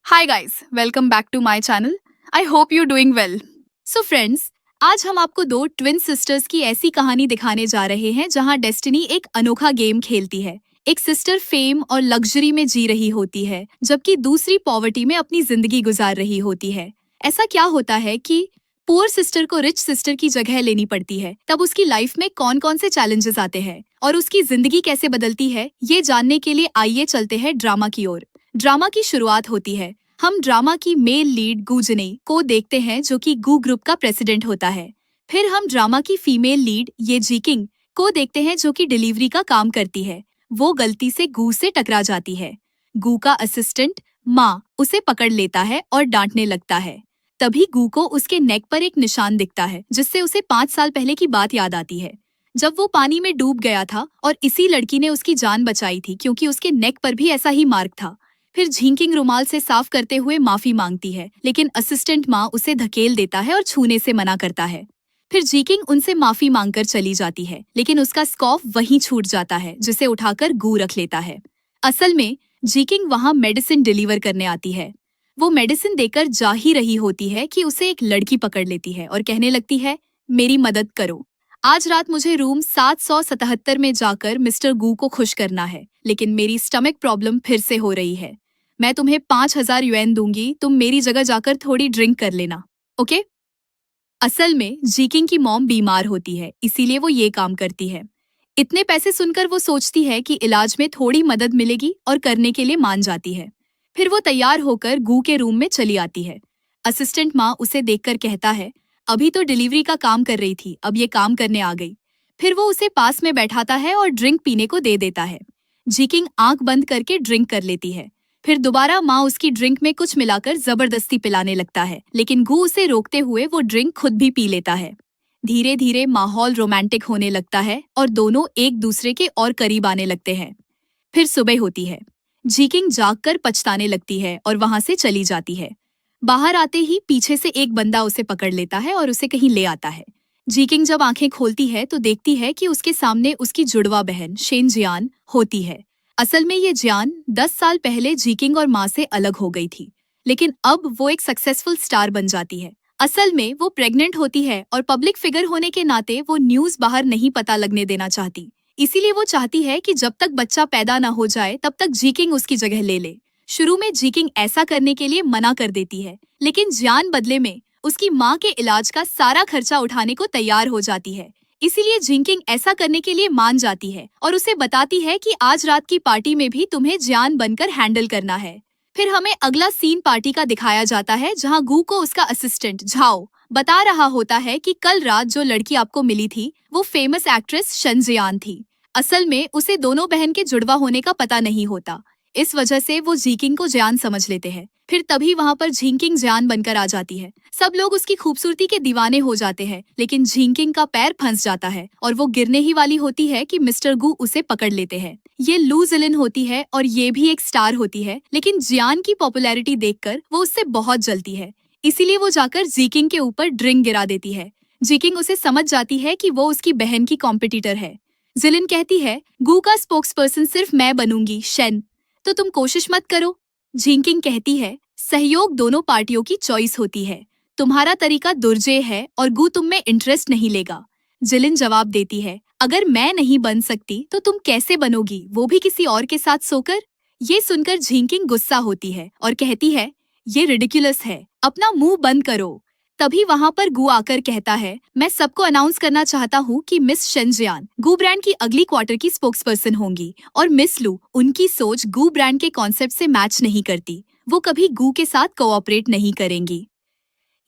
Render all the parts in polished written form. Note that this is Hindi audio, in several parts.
Hi guys, welcome back to my channel. I hope you doing well. So friends, आज हम आपको दो ट्विन सिस्टर्स की ऐसी कहानी दिखाने जा रहे हैं जहां डेस्टिनी एक अनोखा गेम खेलती है। एक सिस्टर फेम और लग्जरी में जी रही होती है, जबकि दूसरी पॉवर्टी में अपनी जिंदगी गुजार रही होती है। ऐसा क्या होता है कि पुअर सिस्टर को रिच सिस्टर की जगह लेनी पड़ती है? तब उसकी लाइफ में कौन कौन से चैलेंजेस आते हैं और उसकी जिंदगी कैसे बदलती है, ये जानने के लिए आइए चलते हैं ड्रामा की ओर। ड्रामा की शुरुआत होती है। हम ड्रामा की मेल लीड गूजने को देखते हैं, जो कि गू ग्रुप का प्रेसिडेंट होता है। फिर हम ड्रामा की फीमेल लीड ये जीकिंग को देखते हैं, जो कि डिलीवरी का काम करती है। वो गलती से गू से टकरा जाती है। गू का असिस्टेंट माँ उसे पकड़ लेता है और डांटने लगता है। तभी गू को उसके नेक पर एक निशान दिखता है, जिससे उसे 5 साल पहले की बात याद आती है, जब वो पानी में डूब गया था और इसी लड़की ने उसकी जान बचाई थी, क्योंकि उसके नेक पर भी ऐसा ही मार्क था। फिर झींकिंग रुमाल से साफ करते हुए माफी मांगती है, लेकिन असिस्टेंट माँ उसे धकेल देता है और छूने से मना करता है। फिर जीकिंग उनसे माफी मांगकर चली जाती है, लेकिन उसका स्कॉफ वहीं छूट जाता है, जिसे उठाकर गू रख लेता है। असल में जीकिंग वहाँ मेडिसिन डिलीवर करने आती है। वो मेडिसिन देकर जा ही रही होती है कि उसे एक लड़की पकड़ लेती है और कहने लगती है, मेरी मदद करो। आज रात मुझे रूम 777 में जाकर मिस्टर गू को खुश करना है, लेकिन मेरी स्टमक प्रॉब्लम फिर से हो रही है। मैं तुम्हें 5,000 युएन दूंगी, तुम मेरी जगह जाकर थोड़ी ड्रिंक कर लेना, ओके? असल में जीकिंग की मॉम बीमार होती है, इसीलिए वो ये काम करती है। इतने पैसे सुनकर वो सोचती है कि इलाज में थोड़ी मदद मिलेगी और करने के लिए मान जाती है। फिर वो तैयार होकर गू के रूम में चली आती है। असिस्टेंट माँ उसे देखकर कहता है, अभी तो डिलीवरी का काम कर रही थी, अब ये काम करने आ गई। फिर वो उसे पास में बैठाता है और ड्रिंक पीने को दे देता है। जीकिंग आंख बंद करके ड्रिंक कर लेती है। फिर दोबारा माँ उसकी ड्रिंक में कुछ मिलाकर जबरदस्ती पिलाने लगता है, लेकिन गू उसे रोकते हुए वो ड्रिंक खुद भी पी लेता है। धीरे धीरे माहौल रोमांटिक होने लगता है और दोनों एक दूसरे के और करीब आने लगते हैं। फिर सुबह होती है। जीकिंग जागकर पछताने लगती है और वहां से चली जाती है। बाहर आते ही पीछे से एक बंदा उसे पकड़ लेता है और उसे कहीं ले आता है। जीकिंग जब आंखें खोलती है तो देखती है कि उसके सामने उसकी जुड़वा बहन शेन जियान होती है। असल में ये जियान 10 साल पहले जीकिंग और माँ से अलग हो गई थी, लेकिन अब वो एक सक्सेसफुल स्टार बन जाती है। असल में वो प्रेग्नेंट होती है और पब्लिक फिगर होने के नाते वो न्यूज बाहर नहीं पता लगने देना चाहती। इसीलिए वो चाहती है कि जब तक बच्चा पैदा न हो जाए तब तक जीकिंग उसकी जगह ले ले। शुरू में जीकिंग ऐसा करने के लिए मना कर देती है, लेकिन जियान बदले में उसकी माँ के इलाज का सारा खर्चा उठाने को तैयार हो जाती है। इसीलिए जिंकिंग ऐसा करने के लिए मान जाती है और उसे बताती है कि आज रात की पार्टी में भी तुम्हें जियान बनकर हैंडल करना है। फिर हमें अगला सीन पार्टी का दिखाया जाता है, जहां गू को उसका असिस्टेंट झाओ बता रहा होता है कि कल रात जो लड़की आपको मिली थी वो फेमस एक्ट्रेस शन जियान थी। असल में उसे दोनों बहन के जुड़वा होने का पता नहीं होता। इस वजह से वो जीकिंग को जियान समझ लेते हैं। फिर तभी वहाँ पर झिंकिंग जियान बनकर आ जाती है। सब लोग उसकी खूबसूरती के दीवाने हो जाते हैं, लेकिन झिंकिंग का पैर फंस जाता है और वो गिरने ही वाली होती है कि मिस्टर गू उसे पकड़ लेते हैं। ये लू जिलिन होती है और ये भी एक स्टार होती है, लेकिन जियान की पॉपुलैरिटी देखकर वो उससे बहुत जलती है। इसीलिए वो जाकर जीकिंग के ऊपर ड्रिंक गिरा देती है। जीकिंग उसे समझ जाती है कि वो उसकी बहन की कॉम्पिटिटर है। जिलिन कहती है, गू का स्पोक्स पर्सन सिर्फ मैं बनूंगी शेन, तो तुम कोशिश मत करो। झिंकिंग कहती है, सहयोग दोनों पार्टियों की चॉइस होती है, तुम्हारा तरीका दुर्जेय है और गू तुम में इंटरेस्ट नहीं लेगा। जिलिन जवाब देती है, अगर मैं नहीं बन सकती तो तुम कैसे बनोगी, वो भी किसी और के साथ सोकर? ये सुनकर झिंकिंग गुस्सा होती है और कहती है, ये रिडिकुलस है, अपना मुंह बंद करो। तभी वहाँ पर गू आकर कहता है, मैं सबको अनाउंस करना चाहता हूँ कि मिस शेनजियान गू ब्रांड की अगली क्वार्टर की स्पोक्स पर्सन होंगी और मिस लू उनकी सोच गू ब्रांड के कॉन्सेप्ट से मैच नहीं करती। वो कभी गू के साथ कोऑपरेट नहीं करेंगी।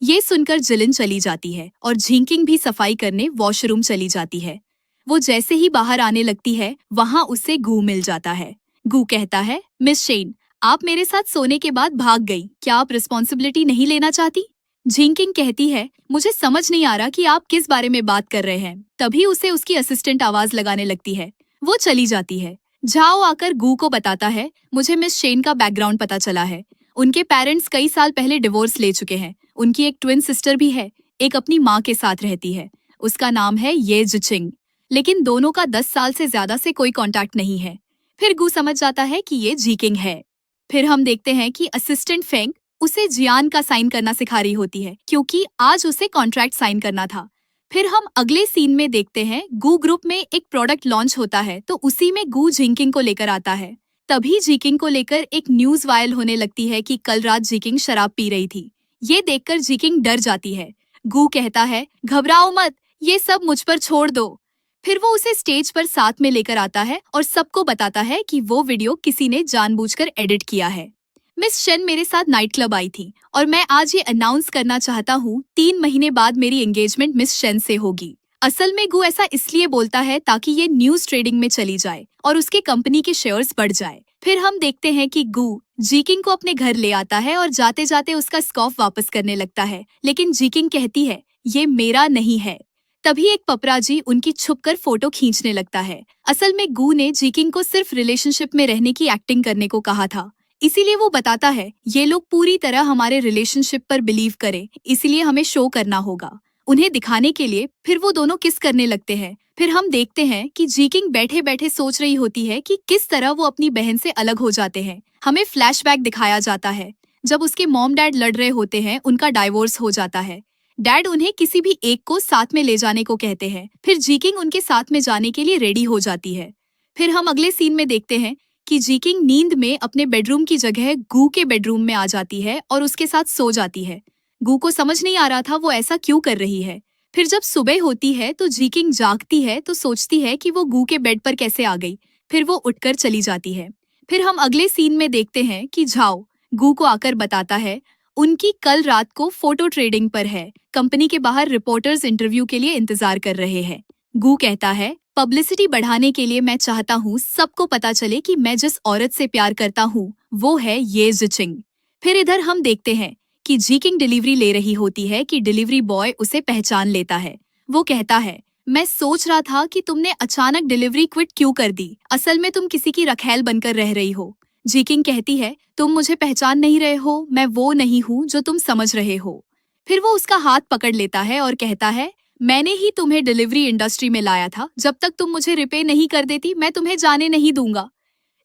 ये सुनकर जिलिन चली जाती है और झिंकिंग भी सफाई करने वॉशरूम चली जाती है। वो जैसे ही बाहर आने लगती है, वहाँ उससे गू मिल जाता है। गू कहता है, मिस शेन, आप मेरे साथ सोने के बाद भाग गई, क्या आप रिस्पॉन्सिबिलिटी नहीं लेना चाहती? झिंकिंग कहती है, मुझे समझ नहीं आ रहा कि आप किस बारे में बात कर रहे हैं। तभी उसे उसकी असिस्टेंट आवाज लगाने लगती है। वो चली जाती है। झाओ आकर गू को बताता है, मुझे मिस शेन का बैकग्राउंड पता चला है। उनके पेरेंट्स कई साल पहले डिवोर्स ले चुके हैं। उनकी एक ट्विन सिस्टर भी है, एक अपनी माँ के साथ रहती है। उसका नाम है ये जिचिंग, लेकिन दोनों का 10 साल से ज्यादा से कोई कांटेक्ट नहीं है। फिर गू समझ जाता है कि ये जीकिंग है। फिर हम देखते हैं कि असिस्टेंट फेंग उसे जियान का साइन करना सिखा रही होती है क्योंकि आज उसे कॉन्ट्रैक्ट साइन करना था। फिर हम अगले सीन में देखते हैं गू ग्रुप में एक प्रोडक्ट लॉन्च होता है तो उसी में गू जिंकिंग को लेकर आता है। तभी जीकिंग को लेकर एक न्यूज वायरल होने लगती है कि कल रात जीकिंग शराब पी रही थी। ये देखकर जीकिंग डर जाती है। गू कहता है घबराओ मत, ये सब मुझ पर छोड़ दो। फिर वो उसे स्टेज पर साथ में लेकर आता है और सबको बताता है कि वो वीडियो किसी ने जानबूझकर एडिट किया है। मिस शेन मेरे साथ नाइट क्लब आई थी और मैं आज ये अनाउंस करना चाहता हूँ 3 महीने बाद मेरी एंगेजमेंट मिस शेन से होगी। असल में गू ऐसा इसलिए बोलता है ताकि ये न्यूज ट्रेडिंग में चली जाए और उसके कंपनी के शेयर्स बढ़ जाए। फिर हम देखते हैं कि गू जीकिंग को अपने घर ले आता है और जाते जाते उसका स्कॉफ वापस करने लगता है, लेकिन जीकिंग कहती है ये मेरा नहीं है। तभी एक पपराजी उनकी छुपकर फोटो खींचने लगता है। असल में गू ने जीकिंग को सिर्फ रिलेशनशिप में रहने की एक्टिंग करने को कहा था, इसीलिए वो बताता है ये लोग पूरी तरह हमारे रिलेशनशिप पर बिलीव करें, इसीलिए हमें शो करना होगा। उन्हें दिखाने के लिए फिर वो दोनों किस करने लगते हैं। फिर हम देखते हैं कि जीकिंग बैठे बैठे सोच रही होती है कि किस तरह वो अपनी बहन से अलग हो जाते हैं। हमें फ्लैशबैक दिखाया जाता है जब उसके मॉम डैड लड़ रहे होते हैं, उनका डाइवोर्स हो जाता है। डैड उन्हें किसी भी एक को साथ में ले जाने को कहते हैं। फिर जीकिंग उनके साथ में जाने के लिए रेडी हो जाती है। फिर हम अगले सीन में देखते हैं कि जीकिंग नींद में अपने बेडरूम की जगह गू के बेडरूम में आ जाती है और उसके साथ सो जाती है। गू को समझ नहीं आ रहा था वो ऐसा क्यों कर रही है। फिर जब सुबह होती है तो जीकिंग जागती है तो सोचती है कि वो गू के बेड पर कैसे आ गई। फिर वो उठकर चली जाती है। फिर हम अगले सीन में देखते हैं कि झाओ गू को आकर बताता है उनकी कल रात को फोटो ट्रेडिंग पर है। कंपनी के बाहर रिपोर्टर्स इंटरव्यू के लिए इंतजार कर रहे हैं। गू कहता है पब्लिसिटी बढ़ाने के लिए मैं चाहता हूँ सबको पता चले कि मैं जिस औरत से प्यार करता हूँ वो है ये जिचिंग। फिर इधर हम देखते हैं कि जीकिंग डिलीवरी ले रही होती है कि डिलीवरी बॉय उसे पहचान लेता है। वो कहता है मैं सोच रहा था कि तुमने अचानक डिलीवरी क्विट क्यों कर दी, असल में तुम किसी की रखैल बनकर रह रही हो। जीकिंग कहती है तुम मुझे पहचान नहीं रहे हो, मैं वो नहीं हूँ जो तुम समझ रहे हो। फिर वो उसका हाथ पकड़ लेता है और कहता है मैंने ही तुम्हें डिलीवरी इंडस्ट्री में लाया था, जब तक तुम मुझे रिपे नहीं कर देती मैं तुम्हें जाने नहीं दूंगा।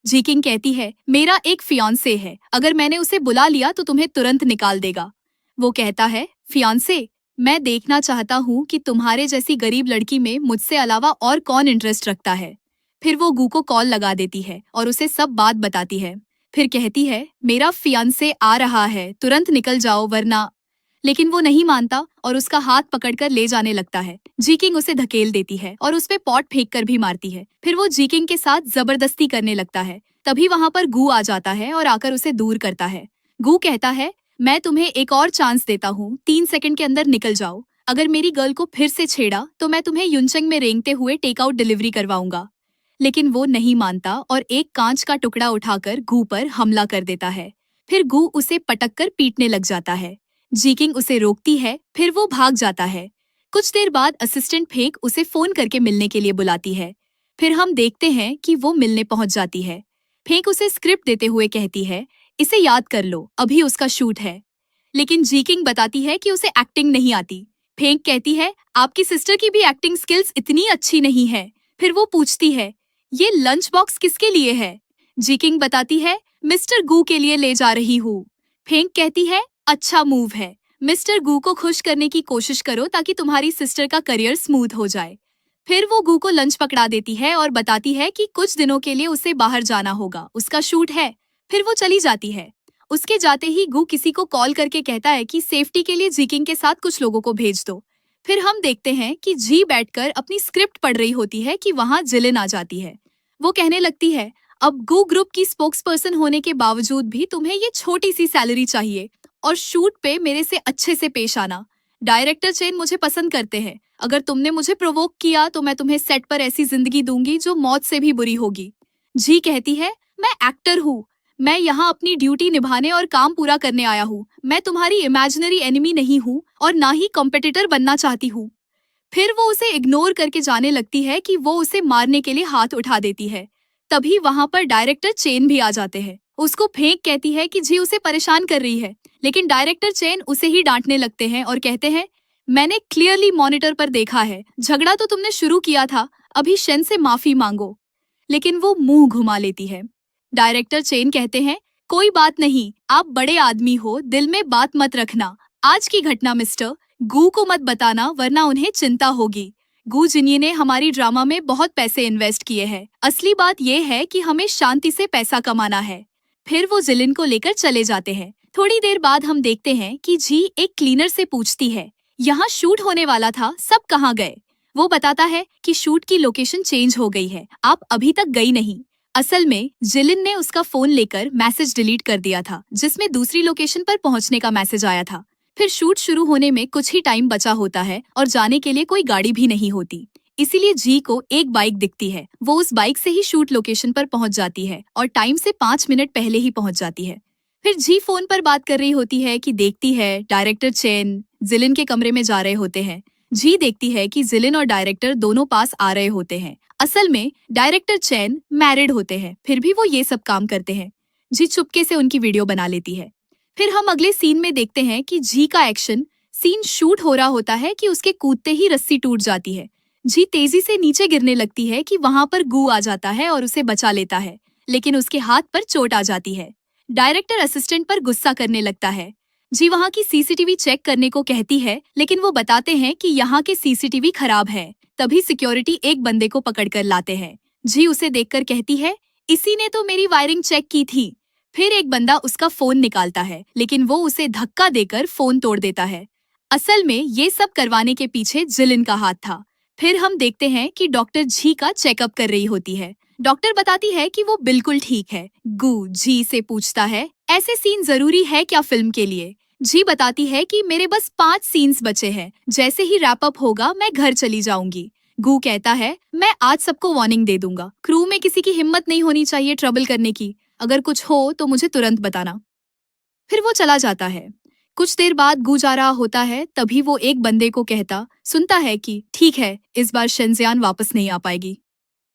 जीकिंग कहती है मेरा एक फियांसे है, अगर मैंने उसे बुला लिया तो तुम्हें तुरंत निकाल देगा। वो कहता है फियांसे, मैं देखना चाहता हूँ कि तुम्हारे जैसी गरीब लड़की में मुझसे अलावा और कौन इंटरेस्ट रखता है। फिर वो गू को कॉल लगा देती है और उसे सब बात बताती है। फिर कहती है मेरा फियांसे आ रहा है, तुरंत निकल जाओ वरना। लेकिन वो नहीं मानता और उसका हाथ पकड़कर ले जाने लगता है। जीकिंग उसे धकेल देती है और उस पे पॉट फेंक कर भी मारती है। फिर वो जीकिंग के साथ जबरदस्ती करने लगता है। तभी वहाँ पर गू आ जाता है और आकर उसे दूर करता है। गू कहता है मैं तुम्हें एक और चांस देता हूँ, 3 सेकंड के अंदर निकल जाओ। अगर मेरी गर्ल को फिर से छेड़ा तो मैं तुम्हें युनचंग में रेंगते हुए टेक आउट डिलीवरी करवाऊंगा। लेकिन वो नहीं मानता और एक कांच का टुकड़ा उठाकर गू पर हमला कर देता है। फिर गू उसे पटक कर पीटने लग जाता है। जीकिंग उसे रोकती है, फिर वो भाग जाता है। कुछ देर बाद असिस्टेंट फेंक उसे फोन करके मिलने के लिए बुलाती है। फिर हम देखते हैं कि वो मिलने पहुंच जाती है। फेंक उसे स्क्रिप्ट देते हुए कहती है इसे याद कर लो, अभी उसका शूट है। लेकिन जीकिंग बताती है कि उसे एक्टिंग नहीं आती। फेंक कहती है आपकी सिस्टर की भी एक्टिंग स्किल्स इतनी अच्छी नहीं है। फिर वो पूछती है ये लंच बॉक्स किसके लिए है। जीकिंग बताती है मिस्टर गू के लिए ले जा रही हूँ। फेंक कहती है अच्छा मूव है, मिस्टर गू को खुश करने की कोशिश करो ताकि तुम्हारी सिस्टर का करियर स्मूथ हो जाए। फिर वो गू को लंच पकड़ा देती है और बताती है कि कुछ दिनों के लिए उसे बाहर जाना होगा, उसका शूट है। फिर वो चली जाती है। उसके जाते ही गू किसी को कॉल करके कहता है कि सेफ्टी के लिए जीकिंग के साथ कुछ लोगों को भेज दो। फिर हम देखते हैं कि जी बैठकर अपनी स्क्रिप्ट पढ़ रही होती है कि वहां जिलिन आ जाती है। वो कहने लगती है अब गू ग्रुप की स्पोक्सपर्सन होने के बावजूद भी तुम्हें ये छोटी सी सैलरी चाहिए और शूट पे मेरे से अच्छे से पेश आना। डायरेक्टर चेन मुझे पसंद करते हैं, अगर तुमने मुझे प्रोवोक किया तो मैं तुम्हें सेट पर ऐसी जिंदगी दूंगी जो मौत से भी बुरी होगी। जी कहती है मैं एक्टर हूँ, मैं यहाँ अपनी ड्यूटी निभाने और काम पूरा करने आया हूँ, मैं तुम्हारी इमेजिनरी एनिमी नहीं हूँ और ना ही कॉम्पिटिटर बनना चाहती हूँ। फिर वो उसे इग्नोर करके जाने लगती है कि वो उसे मारने के लिए हाथ उठा देती है। तभी वहां पर डायरेक्टर चेन भी आ जाते हैं। उसको फेंक कहती है कि जी उसे परेशान कर रही है, लेकिन डायरेक्टर चेन उसे ही डांटने लगते हैं और कहते हैं मैंने क्लियरली मॉनिटर पर देखा है, झगड़ा तो तुमने शुरू किया था, अभी शेन से माफी मांगो। लेकिन वो मुंह घुमा लेती है। डायरेक्टर चेन कहते हैं कोई बात नहीं, आप बड़े आदमी हो, दिल में बात मत रखना। आज की घटना मिस्टर गू को मत बताना वरना उन्हें चिंता होगी। गू जिन्ही ने हमारी ड्रामा में बहुत पैसे इन्वेस्ट किए हैं। असली बात यह है कि हमें शांति से पैसा कमाना है। फिर वो जिलिन को लेकर चले जाते हैं। थोड़ी देर बाद हम देखते हैं कि जी एक क्लीनर से पूछती है, यहाँ शूट होने वाला था, सब कहाँ गए? वो बताता है कि शूट की लोकेशन चेंज हो गई है, आप अभी तक गई नहीं। असल में जिलिन ने उसका फोन लेकर मैसेज डिलीट कर दिया था जिसमें दूसरी लोकेशन पर पहुंचने का मैसेज आया था। फिर शूट शुरू होने में कुछ ही टाइम बचा होता है और जाने के लिए कोई गाड़ी भी नहीं होती। इसीलिए जी को एक बाइक दिखती है। वो उस बाइक से ही शूट लोकेशन पर पहुंच जाती है और टाइम से 5 मिनट पहले ही पहुंच जाती है। फिर जी फोन पर बात कर रही होती है कि देखती है डायरेक्टर चेन जिलिन के कमरे में जा रहे होते हैं। जी देखती है कि जिलिन और डायरेक्टर दोनों पास आ रहे होते हैं। असल में डायरेक्टर चेन मैरिड होते हैं, फिर भी वो ये सब काम करते हैं। जी चुपके से उनकी वीडियो बना लेती है। फिर हम अगले सीन में देखते हैं कि जी का एक्शन सीन शूट हो रहा होता है कि उसके कूदते ही रस्सी टूट जाती है। जी तेजी से नीचे गिरने लगती है कि वहां पर गू आ जाता है और उसे बचा लेता है, लेकिन उसके हाथ पर चोट आ जाती है। डायरेक्टर असिस्टेंट पर गुस्सा करने लगता है। जी वहां की सीसीटीवी चेक करने को कहती है, लेकिन वो बताते हैं कि यहाँ के सीसीटीवी खराब है। तभी सिक्योरिटी एक बंदे को पकड़ कर लाते हैं। जी उसे देखकर कहती है, इसी ने तो मेरी वायरिंग चेक की थी। फिर एक बंदा उसका फोन निकालता है, लेकिन वो उसे धक्का देकर फोन तोड़ देता है। असल में ये सब करवाने के पीछे जिलिन का हाथ था। फिर हम देखते हैं कि डॉक्टर जी का चेकअप कर रही होती है। डॉक्टर बताती है कि वो बिल्कुल ठीक है। गू जी से पूछता है, ऐसे सीन जरूरी है क्या फिल्म के लिए? जी बताती है कि मेरे बस 5 सीन्स बचे हैं, जैसे ही रैप अप होगा मैं घर चली जाऊंगी। गू कहता है, मैं आज सबको वार्निंग दे दूंगा, क्रू में किसी की हिम्मत नहीं होनी चाहिए ट्रबल करने की, अगर कुछ हो तो मुझे तुरंत बताना। फिर वो चला जाता है। कुछ देर बाद गू जा रहा होता है, तभी वो एक बंदे को कहता सुनता है कि ठीक है, इस बार शेंजियान वापस नहीं आ पाएगी।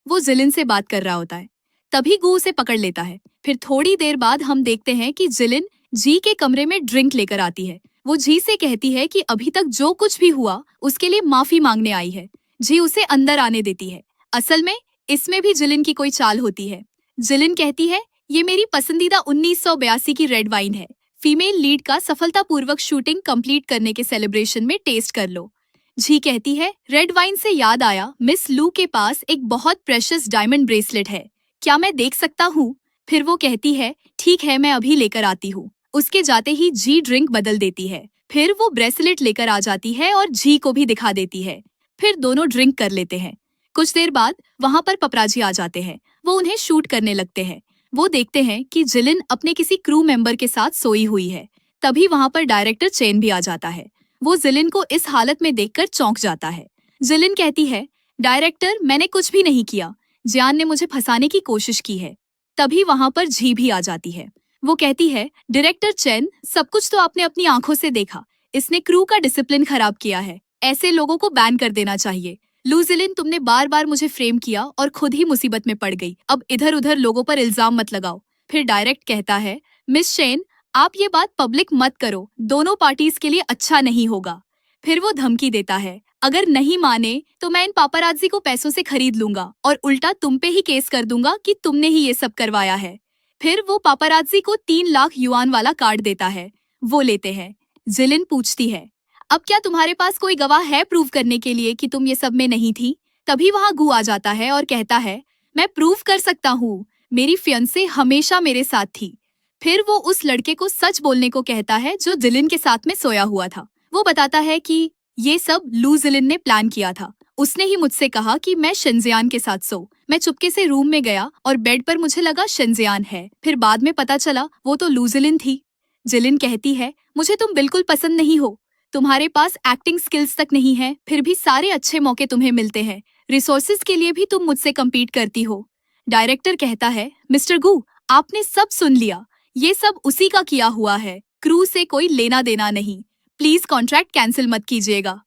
वो जिलिन से बात कर रहा होता है। तभी गू उसे पकड़ लेता है। फिर थोड़ी देर बाद हम देखते हैं कि जिलिन जी के कमरे में ड्रिंक लेकर आती है। वो जी से कहती है कि अभी तक जो कुछ भी हुआ उसके लिए माफी मांगने आई है। जी उसे अंदर आने देती है। असल में इसमें भी जिलिन की कोई चाल होती है। जिलिन कहती है, ये मेरी पसंदीदा 1982 की रेड वाइन है, फीमेल लीड का सफलतापूर्वक शूटिंग कंप्लीट करने के सेलिब्रेशन में टेस्ट कर लो। जी कहती है, रेड वाइन से याद आया, मिस लू के पास एक बहुत प्रेशियस डायमंड ब्रेसलेट है, क्या मैं देख सकता हूँ? फिर वो कहती है, ठीक है, मैं अभी लेकर आती हूँ। उसके जाते ही जी ड्रिंक बदल देती है। फिर वो ब्रेसलेट लेकर आ जाती है और जी को भी दिखा देती है। फिर दोनों ड्रिंक कर लेते हैं। कुछ देर बाद वहां पर पपराजी आ जाते हैं। वो उन्हें शूट करने लगते हैं। वो देखते हैं कि जिलिन अपने किसी क्रू मेंबर के साथ सोई हुई है। तभी वहां पर डायरेक्टर चेन भी आ जाता है। वो जिलिन को इस हालत में देखकर चौंक जाता है। जिलिन कहती है, डायरेक्टर मैंने कुछ भी नहीं किया, जियान ने मुझे फंसाने की कोशिश की है। तभी वहां पर जी भी आ जाती है। वो कहती है, डायरेक्टर चेन, सब कुछ तो आपने अपनी आंखों से देखा, इसने क्रू का डिसिप्लिन खराब किया है, ऐसे लोगों को बैन कर देना चाहिए। लूजिलिन, तुमने बार बार मुझे फ्रेम किया और खुद ही मुसीबत में पड़ गई, अब इधर उधर लोगों पर इल्जाम मत लगाओ। फिर डायरेक्ट कहता है, मिस शेन, आप ये बात पब्लिक मत करो, दोनों पार्टीज के लिए अच्छा नहीं होगा। फिर वो धमकी देता है, अगर नहीं माने तो मैं इन पापराजी को पैसों से खरीद लूंगा और उल्टा तुम पे ही केस कर दूंगा कि तुमने ही ये सब करवाया है। फिर वो पापराजी को 3 लाख युआन वाला कार्ड देता है। वो लेते हैं। जिलिन पूछती है, अब क्या तुम्हारे पास कोई गवाह है प्रूव करने के लिए कि तुम ये सब में नहीं थी? तभी वहां गू आ जाता है और कहता है, मैं प्रूव कर सकता हूँ, मेरी फियांसे हमेशा मेरे साथ थी। फिर वो उस लड़के को सच बोलने को कहता है जो जिलिन के साथ में सोया हुआ था। वो बताता है कि ये सब लू जिलिन ने प्लान किया था। उसने ही मुझसे कहा कि मैं शेंजियान के साथ सो। मैं चुपके से रूम में गया और बेड पर मुझे लगा शेंजियान है, फिर बाद में पता चला वो तो लू जिलिन थी। जिलिन कहती है, मुझे तुम बिल्कुल पसंद नहीं हो, तुम्हारे पास एक्टिंग स्किल्स तक नहीं है, फिर भी सारे अच्छे मौके तुम्हें मिलते हैं, रिसोर्सेज के लिए भी तुम मुझसे कम्पीट करती हो। डायरेक्टर कहता है, मिस्टर गू, आपने सब सुन लिया, ये सब उसी का किया हुआ है, क्रू से कोई लेना देना नहीं, प्लीज कॉन्ट्रैक्ट कैंसिल मत कीजिएगा।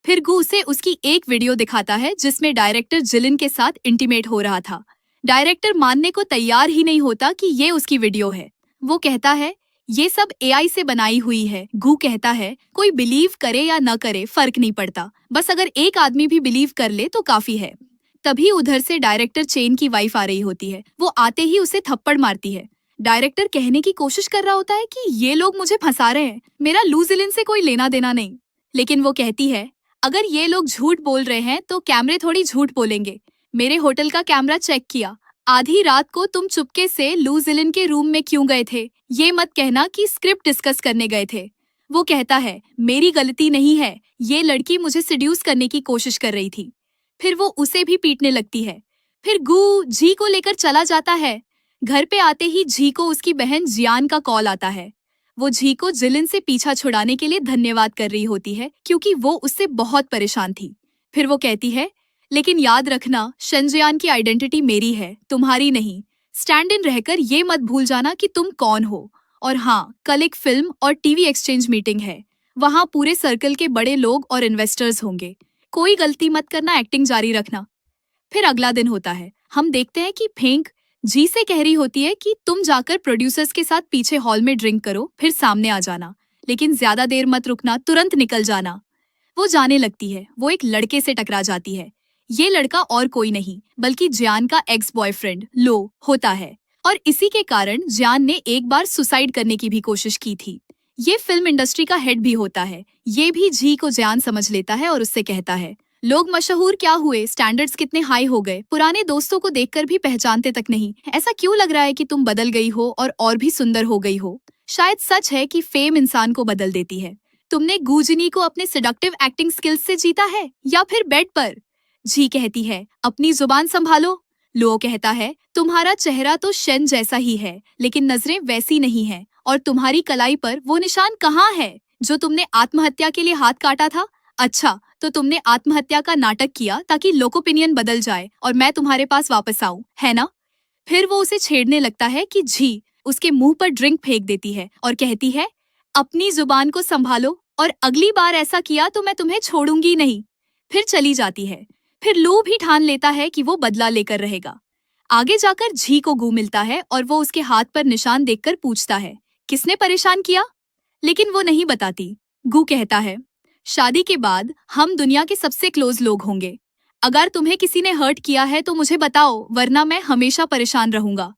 फिर गू उसे उसकी एक वीडियो दिखाता है जिसमें डायरेक्टर जिलिन के साथ इंटीमेट हो रहा था। डायरेक्टर मानने को तैयार ही नहीं होता कि ये उसकी वीडियो है। वो कहता है, ये सब एआई से बनाई हुई है। गू कहता है, कोई बिलीव करे या न करे फर्क नहीं पड़ता, बस अगर एक आदमी भी बिलीव कर ले तो काफी है। तभी उधर से डायरेक्टर चेन की वाइफ आ रही होती है। वो आते ही उसे थप्पड़ मारती है। डायरेक्टर कहने की कोशिश कर रहा होता है कि ये लोग मुझे फंसा रहे हैं, मेरा लूजिलिन से कोई लेना देना नहीं। लेकिन वो कहती है, अगर ये लोग झूठ बोल रहे हैं तो कैमरे थोड़ी झूठ बोलेंगे। मेरे होटल का कैमरा चेक किया, आधी रात को तुम चुपके से लूजिलिन के रूम में क्यों गए थे? ये मत कहना कि स्क्रिप्ट डिस्कस करने गए थे। वो कहता है, मेरी गलती नहीं है, ये लड़की मुझे सिड्यूस करने की कोशिश कर रही थी। फिर वो उसे भी पीटने लगती है। फिर गू जी को लेकर चला जाता है। घर पे आते ही जी को उसकी बहन जियान का कॉल आता है। वो जी को जिलिन से पीछा छुड़ाने के लिए धन्यवाद कर रही होती है क्योंकि वो उससे बहुत परेशान थी। फिर वो कहती है, लेकिन याद रखना, शनजियान की आइडेंटिटी मेरी है, तुम्हारी नहीं। स्टैंड इन रहकर ये मत भूल जाना कि तुम कौन हो। और हाँ, कल एक फिल्म और टीवी एक्सचेंज मीटिंग है। वहाँ पूरे सर्कल के बड़े लोग और इन्वेस्टर्स होंगे। कोई गलती मत करना, एक्टिंग जारी रखना। फिर अगला दिन होता है। हम देखते हैं कि फेंक जी से कह रही होती है कि तुम जाकर प्रोड्यूसर्स के साथ पीछे हॉल में ड्रिंक करो, फिर सामने आ जाना, लेकिन ज्यादा देर मत रुकना, तुरंत निकल जाना। वो जाने लगती है। वो एक लड़के से टकरा जाती है। ये लड़का और कोई नहीं बल्कि जियान का एक्स बॉयफ्रेंड लो होता है। और इसी के कारण जियान ने एक बार सुसाइड करने की भी कोशिश की थी। ये फिल्म इंडस्ट्री का हेड भी होता है। ये भी जी को जियान समझ लेता है और उससे कहता है, लोग मशहूर क्या हुए, स्टैंडर्ड्स कितने हाई हो गए, पुराने दोस्तों को देखकर भी पहचानते तक नहीं। ऐसा क्यों लग रहा है कि तुम बदल गई हो और भी सुंदर हो गई हो? शायद सच है कि फेम इंसान को बदल देती है। तुमने गूजनी को अपने सेडक्टिव एक्टिंग स्किल्स से जीता है या फिर बेड पर? जी कहती है, अपनी जुबान संभालो। लो कहता है, तुम्हारा चेहरा तो शन जैसा ही है, लेकिन नजरें वैसी नहीं हैं। और तुम्हारी कलाई पर वो निशान कहाँ है जो तुमने आत्महत्या के लिए हाथ काटा था? अच्छा, तो तुमने आत्महत्या का नाटक किया ताकि लोक ओपिनियन बदल जाए और मैं तुम्हारे पास वापस आऊं, है ना? फिर वो उसे छेड़ने लगता है कि जी उसके मुंह पर ड्रिंक फेंक देती है और कहती है, अपनी जुबान को संभालो और अगली बार ऐसा किया तो मैं तुम्हें छोड़ूंगी नहीं। फिर चली जाती है। फिर लू भी ठान लेता है कि वो बदला लेकर रहेगा। आगे जाकर जी को गू मिलता है और वो उसके हाथ पर निशान देखकर पूछता है, किसने परेशान किया? लेकिन वो नहीं बताती। गू कहता है, शादी के बाद हम दुनिया के सबसे क्लोज लोग होंगे। अगर तुम्हें किसी ने हर्ट किया है तो मुझे बताओ, वरना मैं हमेशा परेशान रहूंगा।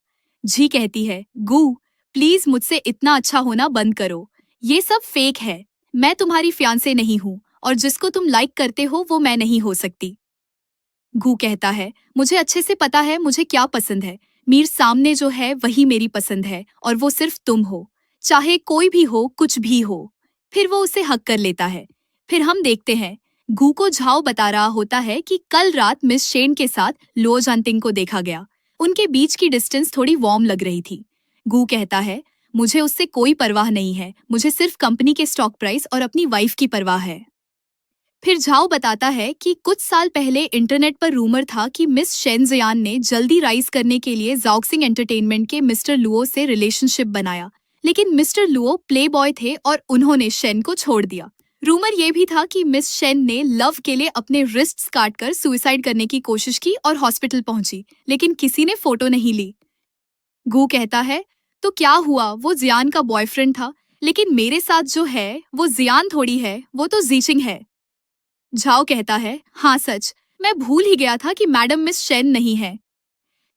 जी कहती है, गू प्लीज मुझसे इतना अच्छा होना बंद करो। ये सब फेक है। मैं तुम्हारी फियांसे नहीं हूँ और जिसको तुम लाइक करते हो वो मैं नहीं हो सकती। गू कहता है, मुझे अच्छे से पता है मुझे क्या पसंद है। मीर सामने जो है वही मेरी पसंद है और वो सिर्फ तुम हो, चाहे कोई भी हो, कुछ भी हो। फिर वो उसे हक कर लेता है। फिर हम देखते हैं, गू को झाओ बता रहा होता है कि कल रात मिस शेन के साथ लो जानतिंग को देखा गया। उनके बीच की डिस्टेंस थोड़ी वार्म लग रही थी। गू कहता है, मुझे उससे कोई परवाह नहीं है, मुझे सिर्फ कंपनी के स्टॉक प्राइस और अपनी वाइफ की परवाह है। फिर झाओ बताता है कि कुछ साल पहले इंटरनेट पर रूमर था कि मिस शेनजियान ने जल्दी राइज करने के लिए ज़ाओक्सिंग एंटरटेनमेंट के मिस्टर लुओ से रिलेशनशिप बनाया, लेकिन मिस्टर लुओ प्ले बॉय थे और उन्होंने शेन को छोड़ दिया। रूमर ये भी था कि मिस शेन ने लव के लिए अपने रिस्ट्स काटकर सुसाइड करने की कोशिश की और हॉस्पिटल पहुंची, लेकिन किसी ने फोटो नहीं ली। गू कहता है, तो क्या हुआ, वो जियान का बॉयफ्रेंड था, लेकिन मेरे साथ जो है वो जियान थोड़ी है, वो तो जीचिंग है। झाओ कहता है, हाँ सच, मैं भूल ही गया था कि मैडम मिस शेन नहीं है।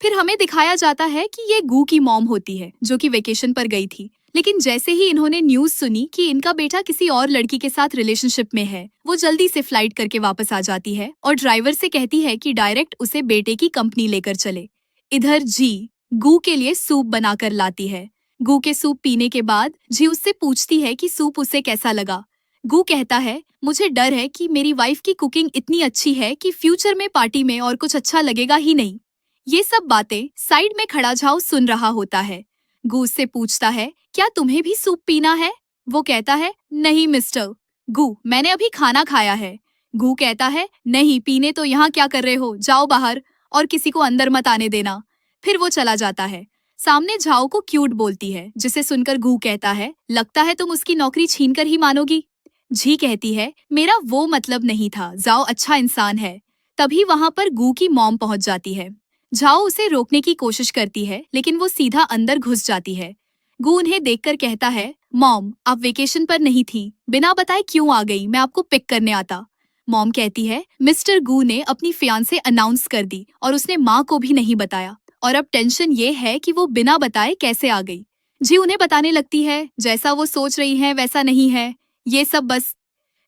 फिर हमें दिखाया जाता है कि ये गू की मॉम होती है जो कि वेकेशन पर गई थी, लेकिन जैसे ही इन्होंने न्यूज सुनी कि इनका बेटा किसी और लड़की के साथ रिलेशनशिप में है, वो जल्दी से फ्लाइट करके वापस आ जाती है और ड्राइवर से कहती है कि डायरेक्ट उसे बेटे की कंपनी लेकर चले। इधर जी गू के लिए सूप बनाकर लाती है। गू के सूप पीने के बाद जी उससे पूछती है कि सूप उसे कैसा लगा। गू कहता है, मुझे डर है कि मेरी वाइफ की कुकिंग इतनी अच्छी है कि फ्यूचर में पार्टी में और कुछ अच्छा लगेगा ही नहीं। ये सब बातें साइड में खड़ा झाओ सुन रहा होता है। गू उससे पूछता है, क्या तुम्हें भी सूप पीना है? वो कहता है, नहीं मिस्टर गू, मैंने अभी खाना खाया है। गू कहता है, नहीं पीने तो यहाँ क्या कर रहे हो, जाओ बाहर और किसी को अंदर मत आने देना। फिर वो चला जाता है। सामने झाओ को क्यूट बोलती है, जिसे सुनकर गू कहता है, लगता है तुम उसकी नौकरी छीन कर ही मानोगी। जी कहती है, मेरा वो मतलब नहीं था, जाओ अच्छा इंसान है। तभी वहां पर गू की मॉम पहुंच जाती है। झाओ उसे रोकने की कोशिश करती है, लेकिन वो सीधा अंदर घुस जाती है। गू उन्हें देखकर कहता है, मॉम आप वेकेशन पर नहीं थी, बिना बताए क्यों आ गई, मैं आपको पिक करने आता। मॉम कहती है, मिस्टर गू ने अपनी फियांसे अनाउंस कर दी और उसने माँ को भी नहीं बताया। और अब टेंशन ये है कि वो बिना बताए कैसे आ गई। जी उन्हें बताने लगती है जैसा वो सोच रही है वैसा नहीं है, ये सब बस।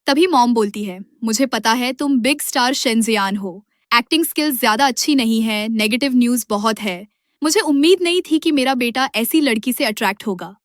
तभी मॉम बोलती है, मुझे पता है तुम बिग स्टार शेंजियान हो, एक्टिंग स्किल्स ज्यादा अच्छी नहीं है, नेगेटिव न्यूज बहुत है। मुझे उम्मीद नहीं थी कि मेरा बेटा ऐसी लड़की से अट्रैक्ट होगा।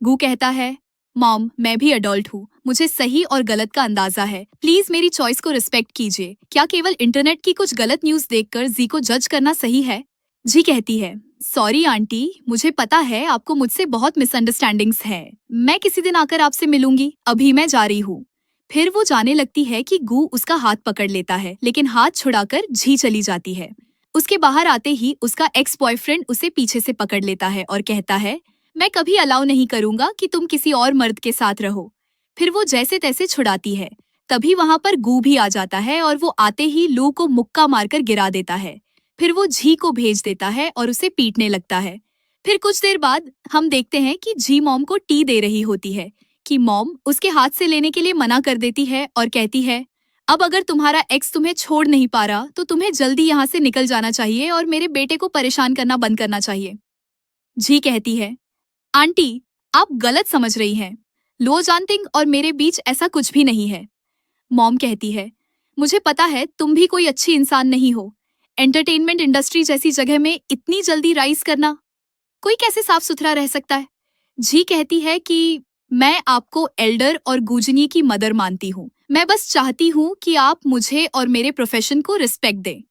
गू कहता है, मॉम मैं भी अडल्ट हूँ, मुझे सही और गलत का अंदाजा है, प्लीज मेरी चॉइस को रिस्पेक्ट कीजिए। क्या केवल इंटरनेट की कुछ गलत न्यूज देखकर जी को जज करना सही है? जी कहती है, सॉरी आंटी, मुझे पता है आपको मुझसे बहुत मिसअंडरस्टैंडिंग्स है। मैं किसी दिन आकर आपसे मिलूंगी, अभी मैं जा रही हूँ। फिर वो जाने लगती है कि गू उसका हाथ पकड़ लेता है, लेकिन हाथ छुड़ाकर जी चली जाती है। उसके बाहर आते ही उसका एक्स बॉयफ्रेंड उसे पीछे से पकड़ लेता है और कहता है, मैं कभी अलाउ नहीं करूंगा कि तुम किसी और मर्द के साथ रहो। फिर वो जैसे तैसे छुड़ाती है। तभी वहां पर गू भी आ जाता है और वो आते ही लू को मुक्का मारकर गिरा देता है। फिर वो जी को भेज देता है और उसे पीटने लगता है। फिर कुछ देर बाद हम देखते हैं कि जी मॉम को टी दे रही होती है कि मॉम उसके हाथ से लेने के लिए मना कर देती है और कहती है, अब अगर तुम्हारा एक्स तुम्हें छोड़ नहीं पा रहा तो तुम्हें जल्दी यहाँ से निकल जाना चाहिए और मेरे बेटे को परेशान करना बंद करना चाहिए। जी कहती है, आंटी आप गलत समझ रही हैं, लो जानतिंग और मेरे बीच ऐसा कुछ भी नहीं है। मॉम कहती है, मुझे पता है तुम भी कोई अच्छी इंसान नहीं हो, एंटरटेनमेंट इंडस्ट्री जैसी जगह में इतनी जल्दी राइज करना, कोई कैसे साफ सुथरा रह सकता है? जी कहती है कि मैं आपको एल्डर और गूंजनी की मदर मानती हूँ, मैं बस चाहती हूँ कि आप मुझे और मेरे प्रोफेशन को रिस्पेक्ट दें।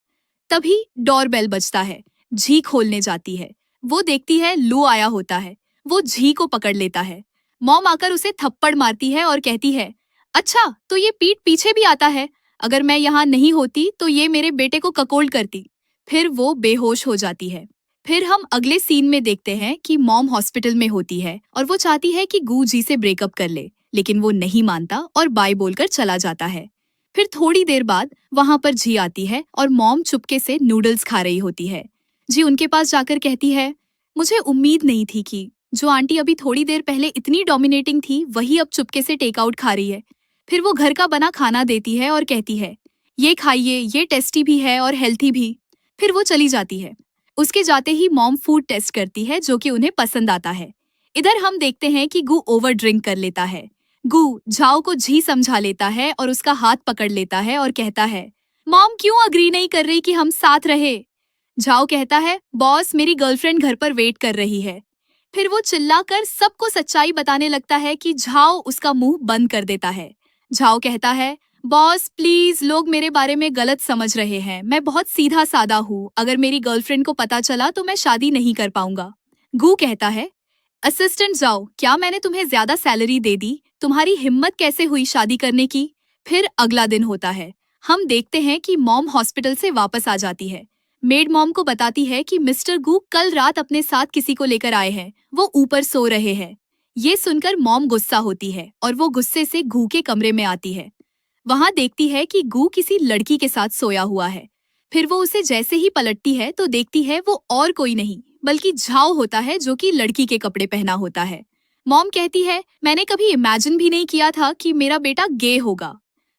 तभी डोरबेल बजता है। झी खोलने जाती है। वो देखती है लू आया होता है। वो झी को पकड़ लेता है। मॉम आकर उसे थप्पड़ मारती है और कहती है, अच्छा तो ये पीठ पीछे भी आता है, अगर मैं यहाँ नहीं होती तो ये मेरे बेटे को ककोल्ड करती। फिर वो बेहोश हो जाती है। फिर हम अगले सीन में देखते हैं कि मॉम हॉस्पिटल में होती है और वो चाहती है कि गू जी से ब्रेकअप कर ले, लेकिन वो नहीं मानता और बाय बोलकर चला जाता है। फिर थोड़ी देर बाद वहां पर जी आती है और मॉम चुपके से नूडल्स खा रही होती है। जी उनके पास जाकर कहती है, मुझे उम्मीद नहीं थी कि जो आंटी अभी थोड़ी देर पहले इतनी डोमिनेटिंग थी वही अब चुपके से टेक आउट खा रही है। फिर वो घर का बना खाना देती है और कहती है, ये खाइए, ये टेस्टी भी है और हेल्थी भी। फिर वो चली जाती है। उसके जाते ही मॉम फूड टेस्ट करती है जो कि उन्हें पसंद आता है। इधर हम देखते हैं कि गू ओवर ड्रिंक कर लेता है। गू झाओ को झी समझा लेता है और उसका हाथ पकड़ लेता है और कहता है, मॉम क्यों अग्री नहीं कर रही कि हम साथ रहे? झाओ कहता है, बॉस मेरी गर्लफ्रेंड घर पर वेट कर रही है। फिर वो चिल्लाकर सबको सच्चाई बताने लगता है कि झाओ उसका मुंह बंद कर देता है। झाओ कहता है, बॉस प्लीज लोग मेरे बारे में गलत समझ रहे हैं, मैं बहुत सीधा सादा हूँ, अगर मेरी गर्लफ्रेंड को पता चला तो मैं शादी नहीं कर पाऊंगा। गू कहता है, असिस्टेंट जाओ, क्या मैंने तुम्हें ज्यादा सैलरी दे दी? तुम्हारी हिम्मत कैसे हुई शादी करने की? फिर अगला दिन होता है। हम देखते हैं कि मॉम हॉस्पिटल से वापस आ जाती है। मेड मॉम को बताती है कि मिस्टर गू कल रात अपने साथ किसी को लेकर आए हैं, वो ऊपर सो रहे हैं। ये सुनकर मॉम गुस्सा होती है और वो गुस्से से गू के कमरे में आती है। वहां देखती है कि गू किसी लड़की के साथ सोया हुआ है। फिर वो उसे जैसे ही पलटती है तो देखती है वो और कोई नहीं बल्कि झाओ होता है जो कि लड़की के कपड़े पहना होता है। मॉम कहती है, मैंने कभी इमेजिन भी नहीं किया था कि मेरा बेटा गे होगा।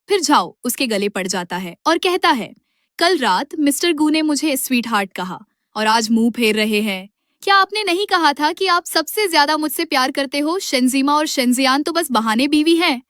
फिर झाओ उसके गले पड़ जाता है और कहता है, कल रात मिस्टर गू ने मुझे स्वीट हार्ट कहा और आज मुंह फेर रहे हैं। क्या आपने नहीं कहा था कि आप सबसे ज्यादा मुझसे प्यार करते हो? शेंजीमा और शेंजियान तो बस बहाने बीवी हैं।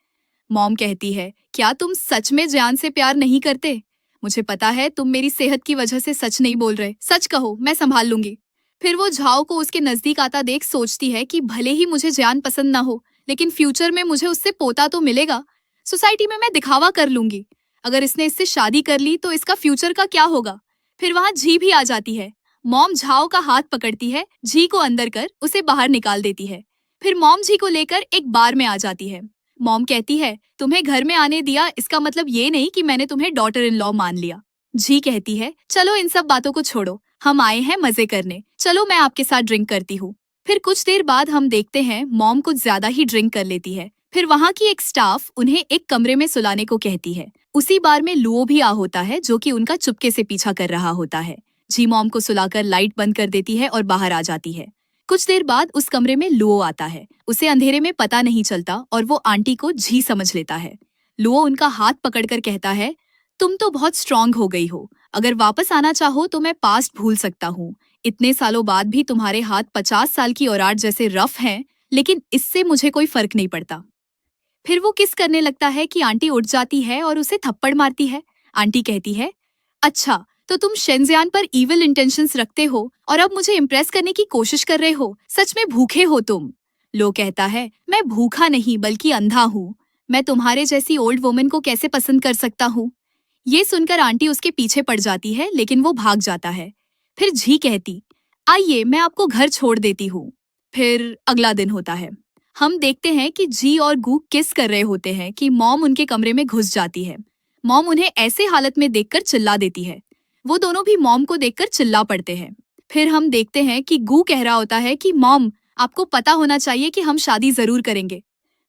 मॉम कहती है, क्या तुम सच में जान से प्यार नहीं करते? मुझे पता है तुम मेरी सेहत की वजह से सच नहीं बोल रहे, सच कहो, मैं संभाल लूंगी। फिर वो झाओ को उसके नजदीक आता देख सोचती है कि भले ही मुझे जान पसंद ना हो, लेकिन फ्यूचर में मुझे उससे पोता तो मिलेगा। सोसाइटी में मैं दिखावा कर लूंगी। अगर इसने इससे शादी कर ली तो इसका फ्यूचर का क्या होगा? फिर वहां झी भी आ जाती है। मॉम झाओ का हाथ पकड़ती है, झी को अंदर कर उसे बाहर निकाल देती है। फिर मॉम झी को लेकर एक बार में आ जाती है। मॉम कहती है, तुम्हें घर में आने दिया इसका मतलब ये नहीं कि मैंने तुम्हें डॉटर इन लॉ मान लिया। जी कहती है, चलो इन सब बातों को छोड़ो, हम आए हैं मजे करने, चलो मैं आपके साथ ड्रिंक करती हूँ। फिर कुछ देर बाद हम देखते हैं मॉम कुछ ज्यादा ही ड्रिंक कर लेती है। फिर वहाँ की एक स्टाफ उन्हें एक कमरे में सुलाने को कहती है। उसी बार में लुओ भी आ होता है जो कि उनका चुपके से पीछा कर रहा होता है। जी मॉम को सुलाकर लाइट बंद कर देती है और बाहर आ जाती है। कुछ देर बाद उस कमरे में लुओ आता है। उसे अंधेरे में पता नहीं चलता और वो आंटी को झी समझ लेता है। लुओ उनका हाथ पकड़कर कहता है, तुम तो बहुत स्ट्रांग हो गई हो, अगर वापस आना चाहो तो मैं पास्ट भूल सकता हूँ, इतने सालों बाद भी तुम्हारे हाथ 50 साल की औरात जैसे रफ हैं, लेकिन इससे मुझे कोई फर्क नहीं पड़ता। फिर वो किस करने लगता है कि आंटी उठ जाती है और उसे थप्पड़ मारती है। आंटी कहती है, अच्छा तो तुम शेंजियान पर इविल इंटेंशंस रखते हो और अब मुझे इम्प्रेस करने की कोशिश कर रहे हो। सच में भूखे हो तुम। लो कहता है, मैं भूखा नहीं बल्कि अंधा हूँ। मैं तुम्हारे जैसी ओल्ड वुमन को कैसे पसंद कर सकता हूँ। ये सुनकर आंटी उसके पीछे पड़ जाती है, लेकिन वो भाग जाता है। फिर झी कहती, आइए मैं आपको घर छोड़ देती हूँ। फिर अगला दिन होता है। हम देखते हैं कि जी और गू किस कर रहे होते हैं कि मॉम उनके कमरे में घुस जाती है। मॉम उन्हें ऐसे हालत में देखकर चिल्ला देती है। वो दोनों भी मॉम को देखकर चिल्ला पड़ते हैं। फिर हम देखते हैं कि गू कह रहा होता है कि मॉम, आपको पता होना चाहिए कि हम शादी जरूर करेंगे।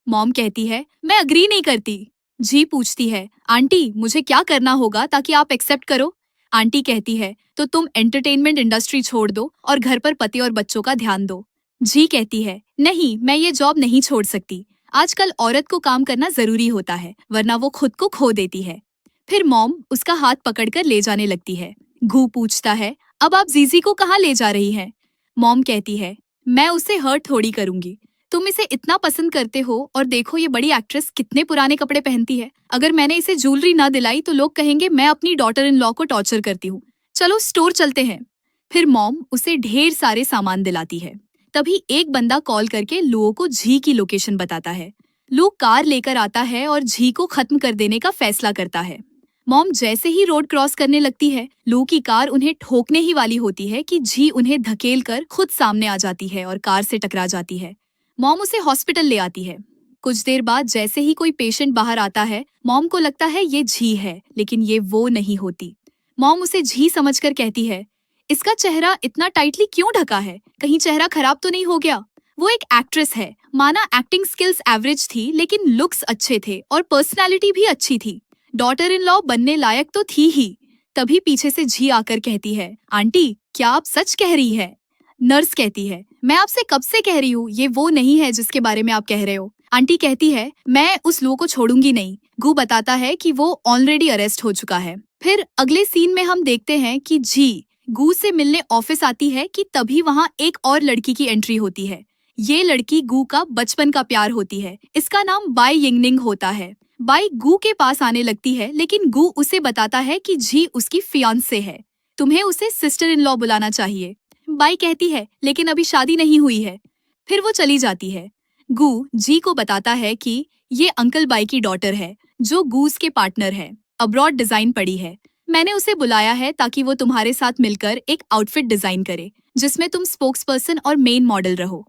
मॉम कहती है, मैं अग्री नहीं करती। जी पूछती है, आंटी मुझे क्या करना होगा ताकि आप एक्सेप्ट करो। आंटी कहती है, तो तुम एंटरटेनमेंट इंडस्ट्री छोड़ दो और घर पर पति और बच्चों का ध्यान दो। जी कहती है, नहीं मैं ये जॉब नहीं छोड़ सकती। आजकल औरत को काम करना जरूरी होता है, वरना वो खुद को खो देती है। फिर मॉम उसका हाथ पकड़कर ले जाने लगती है। घू पूछता है, अब आप जीजी को कहाँ ले जा रही हैं? मॉम कहती है, मैं उसे हर्ट थोड़ी करूंगी। तुम इसे इतना पसंद करते हो और देखो ये बड़ी एक्ट्रेस कितने पुराने कपड़े पहनती है। अगर मैंने इसे ज्वेलरी ना दिलाई तो लोग कहेंगे मैं अपनी डॉटर इन लॉ को टॉर्चर करती हूँ। चलो स्टोर चलते हैं। फिर मॉम उसे ढेर सारे सामान दिलाती है। तभी एक बंदा कॉल करके लुओ को झी की लोकेशन बताता है। लू कार लेकर आता है और झी को खत्म कर देने का फैसला करता है। मॉम जैसे ही रोड क्रॉस करने लगती है, लू की कार उन्हें ठोकने ही वाली होती है कि झी उन्हें धकेल कर खुद सामने आ जाती है और कार से टकरा जाती है। मॉम उसे हॉस्पिटल ले आती है। कुछ देर बाद जैसे ही कोई पेशेंट बाहर आता है, मॉम को लगता है ये झी है, लेकिन ये वो नहीं होती। मॉम उसे झी समझकर कहती है, इसका चेहरा इतना टाइटली क्यों ढका है? कहीं चेहरा खराब तो नहीं हो गया? वो एक एक्ट्रेस है, माना एक्टिंग स्किल्स एवरेज थी, लेकिन लुक्स अच्छे थे और पर्सनालिटी भी अच्छी थी। डॉटर इन लॉ बनने लायक तो थी ही। तभी पीछे से झी आकर कहती है, आंटी क्या आप सच कह रही है? नर्स कहती है, मैं आपसे कब से कह रही हूँ ये वो नहीं है जिसके बारे में आप कह रहे हो। आंटी कहती है, मैं उस लो को छोड़ूंगी नहीं। गू बताता है कि वो ऑलरेडी अरेस्ट हो चुका है। फिर अगले सीन में हम देखते हैं कि जी गू से मिलने ऑफिस आती है कि तभी वहाँ एक और लड़की की एंट्री होती है। ये लड़की गू का बचपन का प्यार होती है। इसका नाम बाई यिंगनिंग होता है। बाई गू के पास आने लगती है, लेकिन गू उसे बताता है कि जी उसकी फियांसे है। तुम्हें उसे सिस्टर इन लॉ बुलाना चाहिए। बाई कहती है, लेकिन अभी शादी नहीं हुई है। फिर वो चली जाती है। गू जी को बताता है कि ये अंकल बाई की डॉटर है, जो गूस के पार्टनर है। अब्रॉड डिजाइन पड़ी है। मैंने उसे बुलाया है ताकि वो तुम्हारे साथ मिलकर एक आउटफिट डिजाइन करे, जिसमें तुम स्पोक्स पर्सन और मेन मॉडल रहो।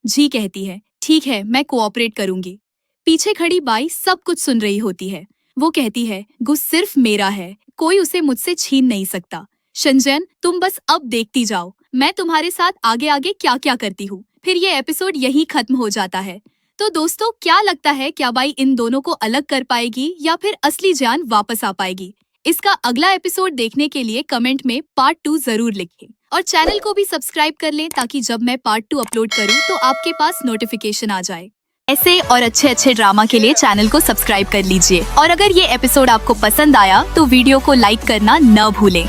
जी कहती है, ठीक है मैं कोऑपरेट करूंगी। पीछे खड़ी बाई सब कुछ सुन रही होती है। वो कहती है, गू सिर्फ मेरा है, कोई उसे मुझसे छीन नहीं सकता। शंजन तुम बस अब देखती जाओ, मैं तुम्हारे साथ आगे आगे क्या क्या करती हूँ। फिर ये एपिसोड यही खत्म हो जाता है। तो दोस्तों क्या लगता है, क्या बाई इन दोनों को अलग कर पाएगी या फिर असली जान वापस आ पाएगी? इसका अगला एपिसोड देखने के लिए कमेंट में पार्ट 2 जरूर लिखें और चैनल को भी सब्सक्राइब कर लें ताकि जब मैं पार्ट 2 अपलोड करूं तो आपके पास नोटिफिकेशन आ जाए। ऐसे और अच्छे अच्छे ड्रामा के लिए चैनल को सब्सक्राइब कर लीजिए और अगर ये एपिसोड आपको पसंद आया तो वीडियो को लाइक करना न भूलें।